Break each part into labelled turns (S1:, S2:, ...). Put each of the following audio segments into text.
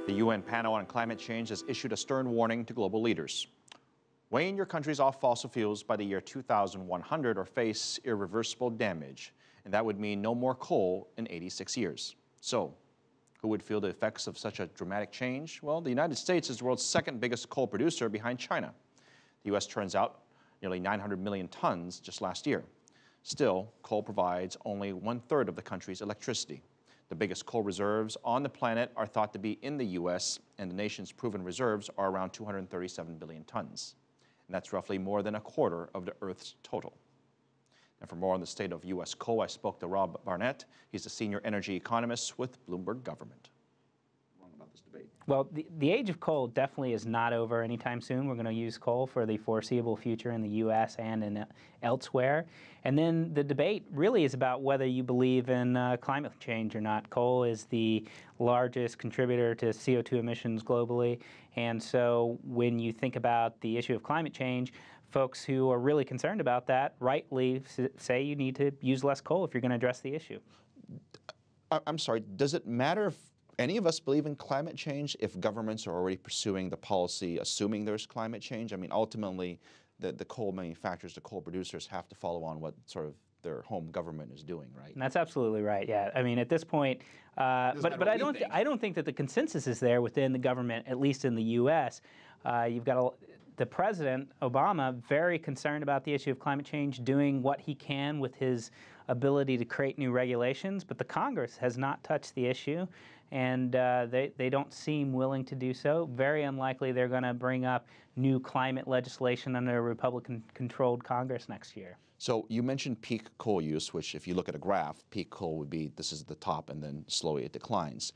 S1: The UN panel on climate change has issued a stern warning to global leaders. Wean your countries off fossil fuels by the year 2100 or face irreversible damage, and that would mean no more coal in 86 years. So, who would feel the effects of such a dramatic change? Well, the United States is the world's second biggest coal producer behind China. The U.S. turns out nearly 900 million tons just last year. Still, coal provides only 1/3 of the country's electricity. The biggest coal reserves on the planet are thought to be in the U.S., and the nation's proven reserves are around 237 billion tons. And that's roughly more than a quarter of the Earth's total. And for more on the state of U.S. coal, I spoke to Barnett. He's a senior energy economist with Bloomberg Government. Wrong about this debate.
S2: Well, the age of coal definitely is not over anytime soon. We're going to use coal for the foreseeable future in the U.S. and elsewhere. And then the debate really is about whether you believe in climate change or not. Coal is the largest contributor to CO2 emissions globally. And so when you think about the issue of climate change, folks who are really concerned about that rightly say you need to use less coal if you're going to address the issue.
S1: I'm sorry, does it matter if any of us believe in climate change if governments are already pursuing the policy assuming there's climate change? I mean, ultimately, the coal manufacturers, the coal producers have to follow on what sort of their home government is doing, right?
S2: And that's absolutely right. Yeah, I mean, at this point, but I don't think that the consensus is there within the government, at least in the U.S. You've got the president, Obama, very concerned about the issue of climate change, doing what he can with his ability to create new regulations, but the Congress has not touched the issue, and they don't seem willing to do so. Very unlikely they're going to bring up new climate legislation under a Republican-controlled Congress next year.
S1: So you mentioned peak coal use, which if you look at a graph, peak coal would be, this is the top, and then slowly it declines.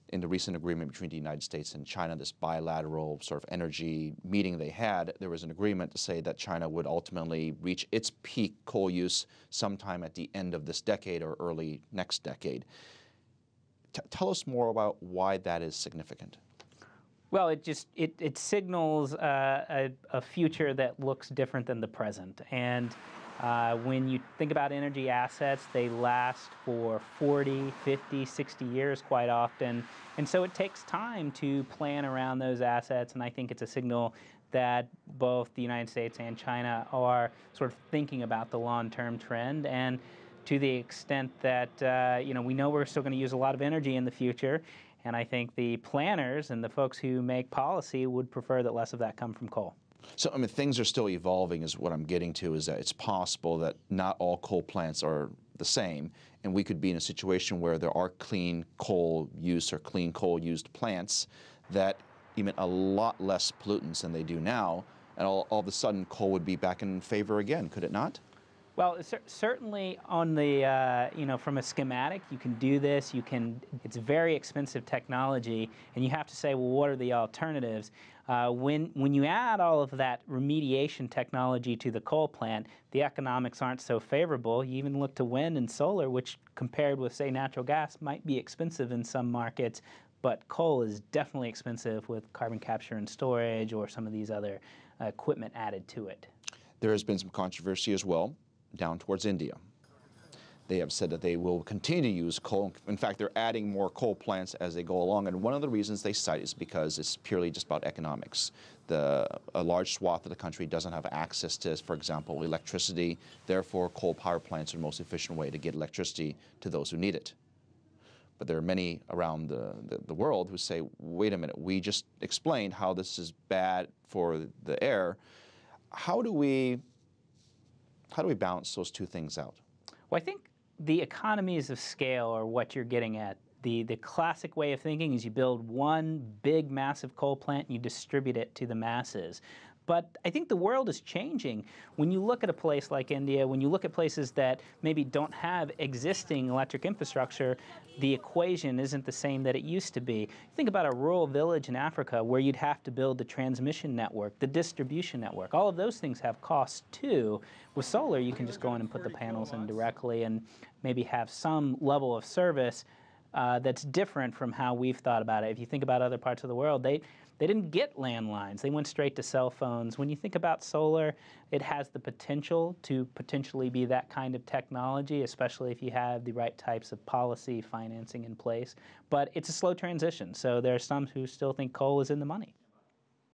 S1: In the recent agreement between the United States and China, this bilateral sort of energy meeting they had, there was an agreement to say that China would ultimately reach its peak coal use sometime at the end of this decade or early next decade. Tell us more about why that is significant.
S2: Well, it signals a future that looks different than the present. And when you think about energy assets, they last for 40, 50, 60 years quite often. And so it takes time to plan around those assets. And I think it's a signal that both the United States and China are sort of thinking about the long-term trend. And to the extent that we know we're still going to use a lot of energy in the future. And I think the planners and the folks who make policy would prefer that less of that come from coal.
S1: So, I mean, things are still evolving is what I'm getting to, is that it's possible that not all coal plants are the same, and we could be in a situation where there are clean coal use or clean coal used plants that emit a lot less pollutants than they do now, and all of a sudden coal would be back in favor again, could it not?
S2: Well, certainly on the, from a schematic, you can do this. It's very expensive technology, and you have to say, well, what are the alternatives? When you add all of that remediation technology to the coal plant, the economics aren't so favorable. You even look to wind and solar, which compared with, say, natural gas might be expensive in some markets, but coal is definitely expensive with carbon capture and storage or some of these other equipment added to it.
S1: There has been some controversy as well down towards India. They have said that they will continue to use coal. In fact, they're adding more coal plants as they go along, and one of the reasons they cite is because it's purely just about economics. A large swath of the country doesn't have access to, for example, electricity. Therefore, coal power plants are the most efficient way to get electricity to those who need it. But there are many around the world who say, wait a minute, we just explained how this is bad for the air. How do we balance those two things out?
S2: Well, I think the economies of scale are what you're getting at. The classic way of thinking is you build one big, massive coal plant and you distribute it to the masses. But I think the world is changing. When you look at a place like India, when you look at places that maybe don't have existing electric infrastructure, the equation isn't the same that it used to be. Think about a rural village in Africa where you'd have to build the transmission network, the distribution network. All of those things have costs too. With solar, you can just go in and put the panels in directly and maybe have some level of service that's different from how we've thought about it. If you think about other parts of the world, they didn't get landlines. They went straight to cell phones. When you think about solar, it has the potential to potentially be that kind of technology, especially if you have the right types of policy financing in place. But it's a slow transition, so there are some who still think coal is in the money.